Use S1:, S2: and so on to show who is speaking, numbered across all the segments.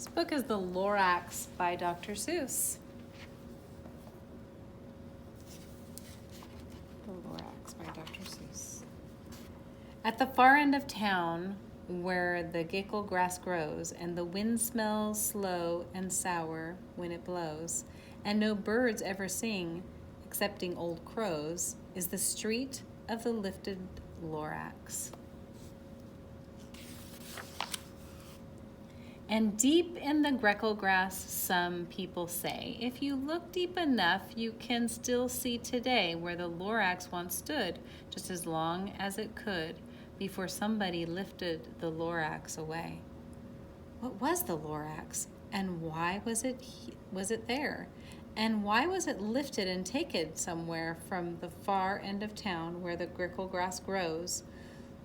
S1: This book is The Lorax by Dr. Seuss. The Lorax by Dr. Seuss. At the far end of town, where the gickle grass grows, and the wind smells slow and sour when it blows, and no birds ever sing, excepting old crows, is the street of the lifted Lorax. And deep in the greco grass, some people say, if you look deep enough, you can still see today where the Lorax once stood, just as long as it could, before somebody lifted the Lorax away. What was the Lorax, and why was it there? And why was it lifted and taken somewhere from the far end of town where the grickle grass grows?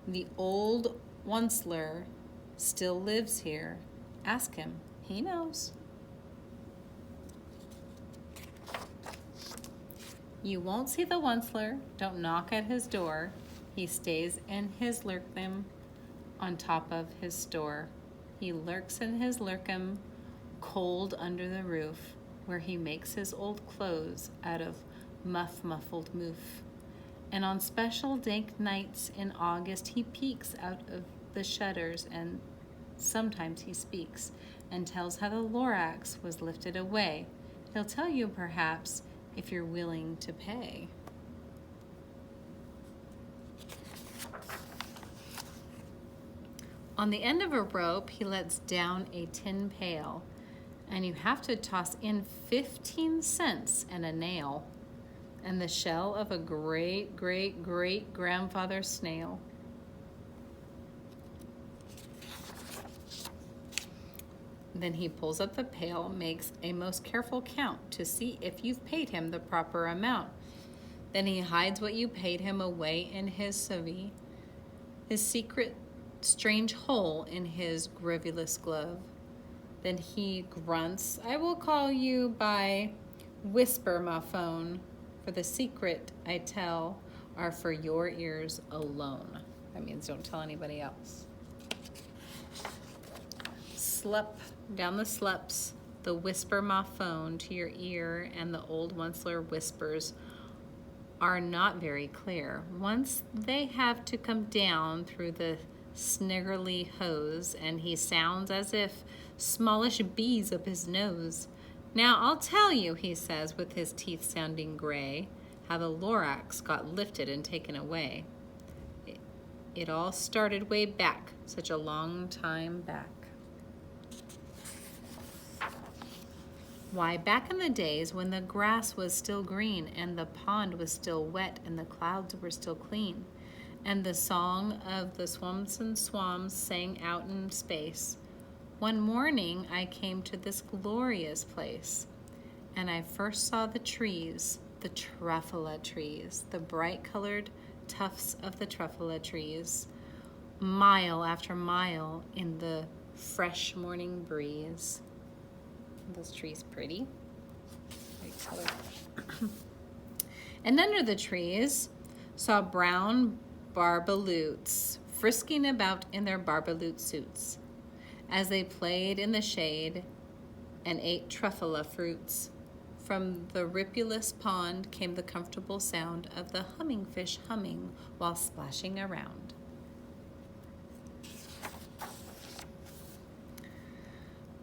S1: The old Onceler still lives here. Ask him. He knows. You won't see the Onceler. Don't knock at his door. He stays in his lurkum on top of his store. He lurks in his lurkum, cold under the roof, where he makes his old clothes out of muffled moof. And on special dank nights in August, he peeks out of the shutters, and sometimes he speaks and tells how the Lorax was lifted away. He'll tell you, perhaps, if you're willing to pay. On the end of a rope, he lets down a tin pail, and you have to toss in 15 cents and a nail, and the shell of a great-great-great-grandfather snail. Then he pulls up the pail, makes a most careful count to see if you've paid him the proper amount. Then he hides what you paid him away in his savee, his secret strange hole in his grievous glove. Then he grunts, I will call you by whisper my phone, for the secret I tell are for your ears alone. That means don't tell anybody else. Slup down the slups, the whisper my phone to your ear, and the old Onceler whispers are not very clear. Once they have to come down through the sniggerly hose, and he sounds as if smallish bees up his nose. Now I'll tell you, he says, with his teeth sounding gray, how the Lorax got lifted and taken away. It all started way back, such a long time back. Why, back in the days when the grass was still green and the pond was still wet and the clouds were still clean, and the song of the swans and swans sang out in space. One morning I came to this glorious place, and I first saw the trees, the truffula trees, the bright-colored tufts of the truffula trees, mile after mile in the fresh morning breeze. Those trees pretty, bright colored. And under the trees saw brown barbaloots frisking about in their barbaloot suits as they played in the shade and ate truffula fruits. From the ripulous pond came the comfortable sound of the humming fish humming while splashing around.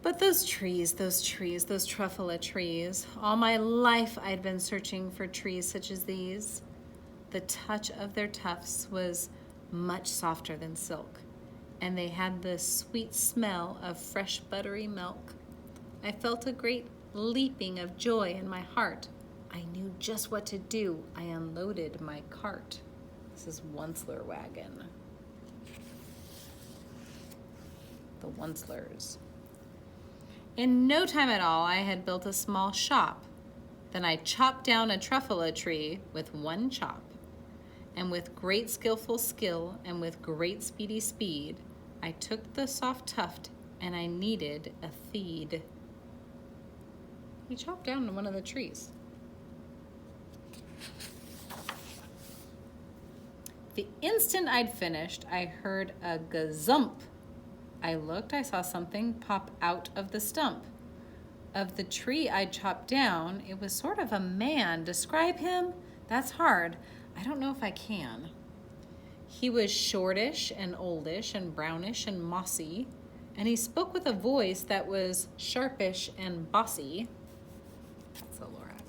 S1: But those trees, those truffula trees, all my life I'd been searching for trees such as these. The touch of their tufts was much softer than silk, and they had the sweet smell of fresh buttery milk. I felt a great leaping of joy in my heart. I knew just what to do. I unloaded my cart. This is Onceler wagon. The Oncelers. In no time at all, I had built a small shop. Then I chopped down a truffula tree with one chop. And with great skillful skill and with great speedy speed, I took the soft tuft and I kneaded a feed. He chopped down one of the trees. The instant I'd finished, I heard a gazump I looked, I saw something pop out of the stump of the tree I'd chopped down. It was sort of a man. Describe him? That's hard. I don't know if I can. He was shortish and oldish and brownish and mossy, and he spoke with a voice that was sharpish and bossy. That's a Lorax.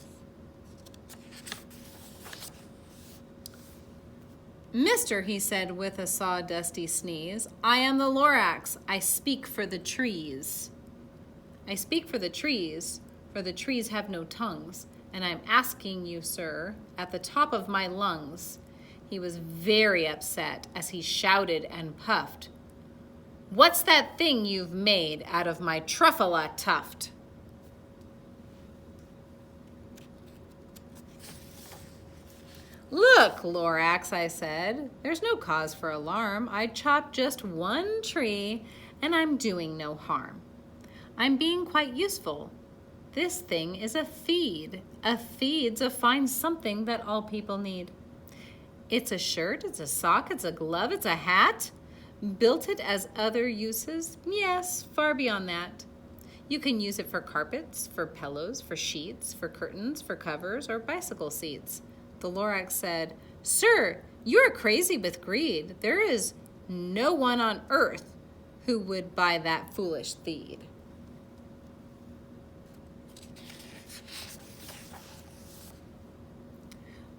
S1: Mister, he said with a sawdusty sneeze, I am the Lorax. I speak for the trees. I speak for the trees have no tongues, and I'm asking you, sir, at the top of my lungs. He was very upset as he shouted and puffed. What's that thing you've made out of my truffula tuft? Look, Lorax, I said, there's no cause for alarm. I chopped just one tree, and I'm doing no harm. I'm being quite useful. This thing is a feed. A feed's a fine something that all people need. It's a shirt, it's a sock, it's a glove, it's a hat. Built it as other uses? Yes, far beyond that. You can use it for carpets, for pillows, for sheets, for curtains, for covers, or bicycle seats. The Lorax said, Sir, you are crazy with greed. There is no one on earth who would buy that foolish feed.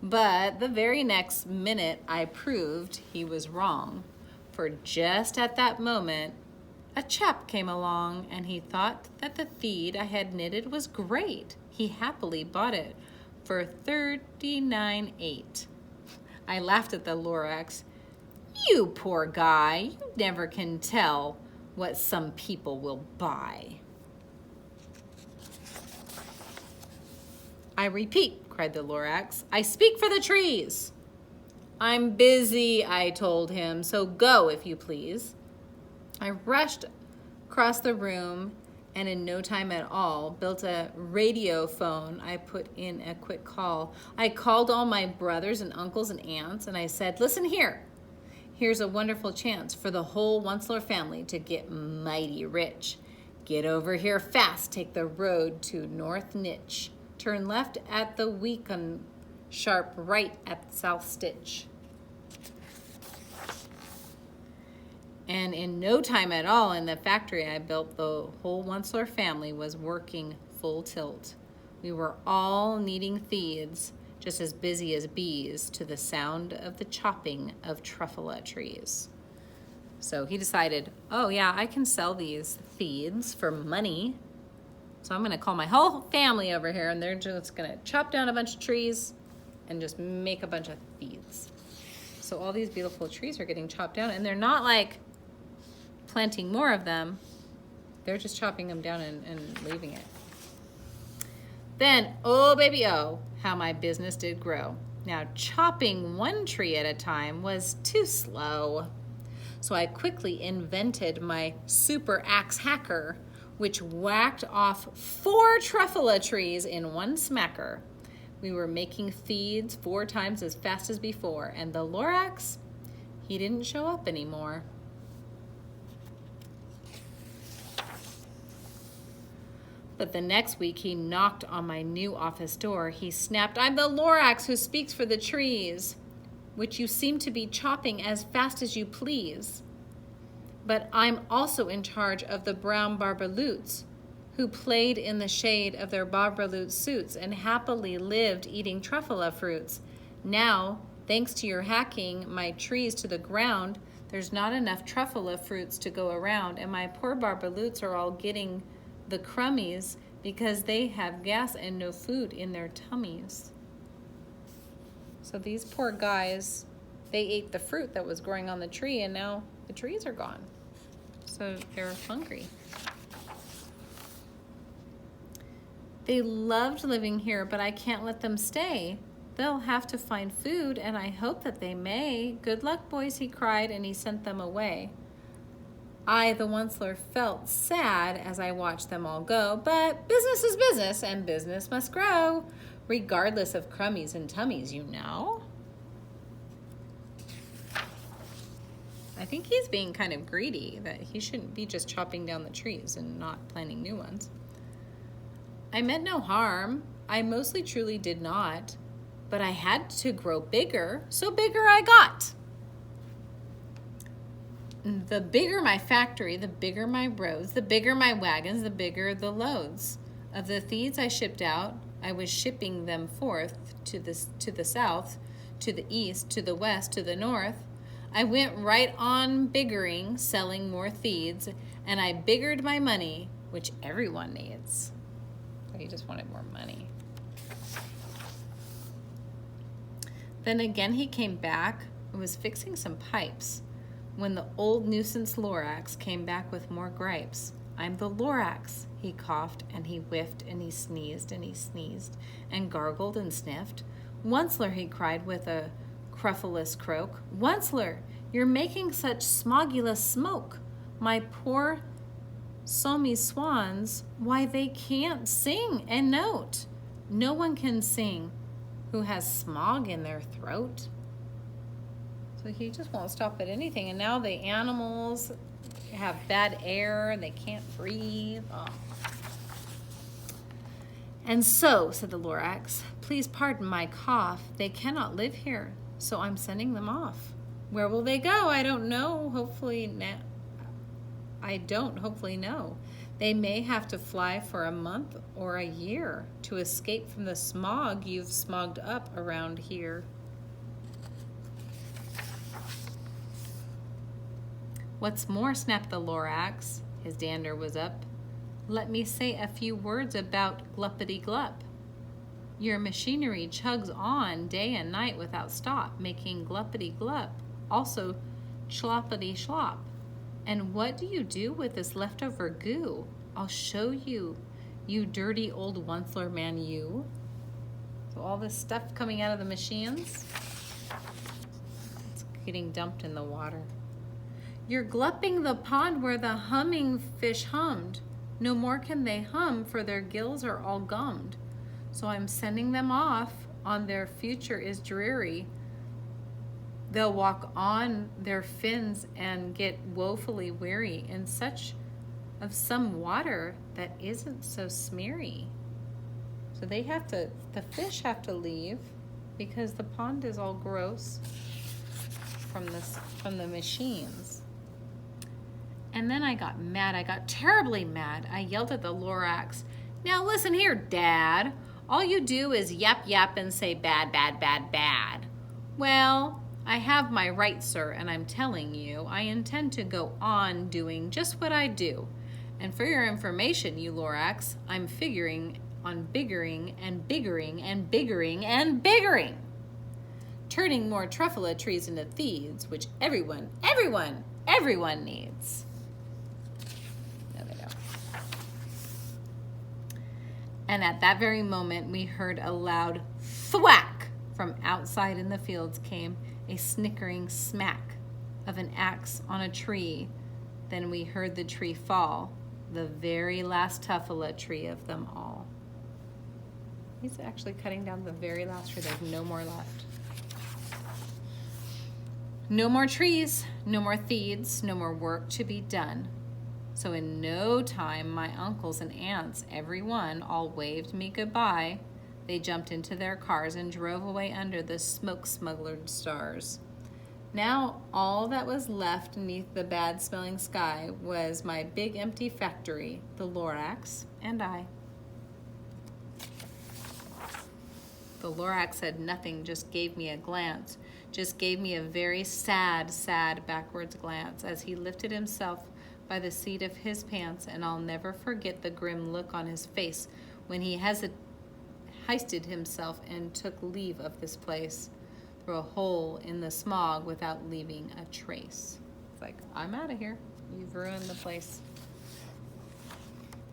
S1: But the very next minute I proved he was wrong, for just at that moment a chap came along and he thought that the feed I had knitted was great. He happily bought it for $39.8. I laughed at the Lorax. You poor guy, you never can tell what some people will buy. I repeat, cried the Lorax, I speak for the trees. I'm busy, I told him, so go if you please. I rushed across the room and in no time at all built a radio phone. I put in a quick call. I called all my brothers and uncles and aunts and I said, listen here. Here's a wonderful chance for the whole Onceler family to get mighty rich. Get over here fast. Take the road to North Nitch. Turn left at the Weacon, sharp right at South Stitch. And in no time at all in the factory I built, the whole Onceler family was working full tilt. We were all kneading feeds, just as busy as bees, to the sound of the chopping of truffula trees. So he decided, oh yeah, I can sell these feeds for money. So I'm gonna call my whole family over here and they're just gonna chop down a bunch of trees and just make a bunch of feeds. So all these beautiful trees are getting chopped down and they're not like planting more of them. They're just chopping them down and leaving it. Then, oh baby, oh, how my business did grow. Now, chopping one tree at a time was too slow. So I quickly invented my super axe hacker, which whacked off 4 truffula trees in one smacker. We were making feeds 4 times as fast as before, and the Lorax, he didn't show up anymore. But the next week he knocked on my new office door. He snapped, I'm the Lorax who speaks for the trees, which you seem to be chopping as fast as you please. But I'm also in charge of the brown barbaloots, who played in the shade of their barbaloots suits and happily lived eating truffula fruits. Now, thanks to your hacking my trees to the ground, there's not enough truffula fruits to go around, and my poor barbaloots are all getting the crummies because they have gas and no food in their tummies. So these poor guys, they ate the fruit that was growing on the tree and now the trees are gone. So they're hungry. They loved living here, but I can't let them stay. They'll have to find food, and I hope that they may. Good luck, boys, he cried, and he sent them away. I, the Onceler, felt sad as I watched them all go, but business is business, and business must grow, regardless of crummies and tummies, you know. I think he's being kind of greedy, that he shouldn't be just chopping down the trees and not planting new ones. I meant no harm. I mostly truly did not. But I had to grow bigger, so bigger I got. The bigger my factory, the bigger my roads, the bigger my wagons, the bigger the loads. Of the seeds I shipped out, I was shipping them forth to the south, to the east, to the west, to the north. I went right on biggering, selling more seeds, and I biggered my money, which everyone needs. So he just wanted more money. Then again he came back and was fixing some pipes when the old nuisance Lorax came back with more gripes. I'm the Lorax. He coughed and he whiffed and he sneezed and gargled and sniffed. Onceler, he cried with a cruffulous croak. Onceler, you're making such smogulous smoke. My poor somy swans, why they can't sing a note. No one can sing who has smog in their throat. So he just won't stop at anything. And now the animals have bad air. They can't breathe. Oh. And so, said the Lorax, please pardon my cough. They cannot live here, so I'm sending them off. Where will they go? I don't know. Hopefully know. They may have to fly for a month or a year to escape from the smog you've smogged up around here. What's more, snapped the Lorax, his dander was up, let me say a few words about gluppity-glup. Your machinery chugs on day and night without stop, making gluppity-glup, also schloppity-schlop. And what do you do with this leftover goo? I'll show you, you dirty old Onceler man, you. So all this stuff coming out of the machines, it's getting dumped in the water. You're glupping the pond where the humming fish hummed. No more can they hum, for their gills are all gummed. So I'm sending them off, on their future is dreary. They'll walk on their fins and get woefully weary in such of some water that isn't so smeary. So they have to, the fish have to leave because the pond is all gross from the machines. And then I got mad. I got terribly mad. I yelled at the Lorax, now listen here, Dad. All you do is yap yap and say bad, bad, bad, bad. Well, I have my right, sir, and I'm telling you, I intend to go on doing just what I do. And for your information, you Lorax, I'm figuring on biggering and biggering and biggering and biggering. Turning more truffula trees into seeds, which everyone needs. No, they don't. And at that very moment, we heard a loud thwack. From outside in the fields came a snickering smack of an axe on a tree. Then we heard the tree fall, the very last tuffula tree of them all. He's actually cutting down the very last tree. There's no more left. No more trees, no more seeds, no more work to be done. So in no time, my uncles and aunts, every one, all waved me goodbye. They jumped into their cars and drove away under the smoke-smugglered stars. Now all that was left beneath the bad-smelling sky was my big empty factory, the Lorax, and I. The Lorax said nothing, just gave me a glance, just gave me a very sad, sad backwards glance as he lifted himself by the seat of his pants, and I'll never forget the grim look on his face when he heisted himself and took leave of this place through a hole in the smog without leaving a trace. It's like, I'm out of here. You've ruined the place.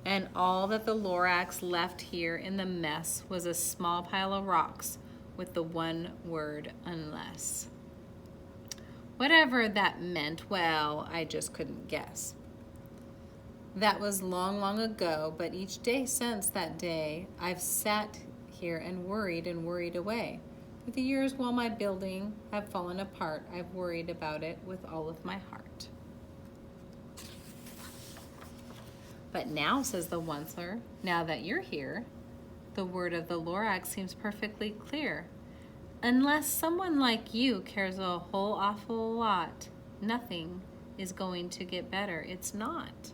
S1: And all that the Lorax left here in the mess was a small pile of rocks with the one word, unless. Whatever that meant, well, I just couldn't guess. That was long, long ago, but each day since that day, I've sat here and worried away. Through the years while my building have fallen apart, I've worried about it with all of my heart. But now, says the Onceler, now that you're here, the word of the Lorax seems perfectly clear. Unless someone like you cares a whole awful lot, nothing is going to get better. It's not.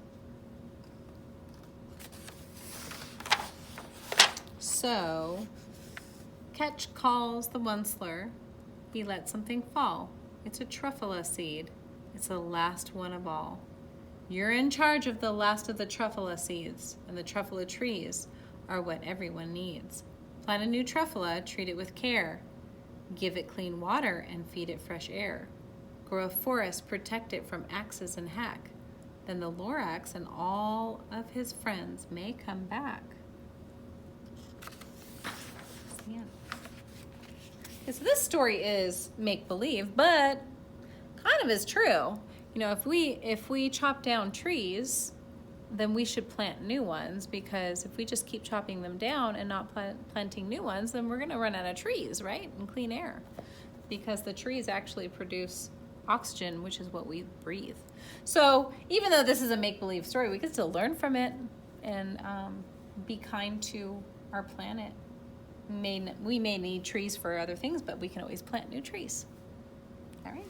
S1: So, Ketch calls the Onceler. He let something fall. It's a truffula seed. It's the last one of all. You're in charge of the last of the truffula seeds, and the truffula trees are what everyone needs. Plant a new truffula, treat it with care. Give it clean water and feed it fresh air. Grow a forest, protect it from axes and hack. Then the Lorax and all of his friends may come back. Yeah. So this story is make-believe, but kind of is true. You know, if we chop down trees, then we should plant new ones, because if we just keep chopping them down and not planting new ones, then we're going to run out of trees, right? And clean air, because the trees actually produce oxygen, which is what we breathe. So even though this is a make-believe story, we can still learn from it and be kind to our planet. We may need trees for other things, but we can always plant new trees. All right.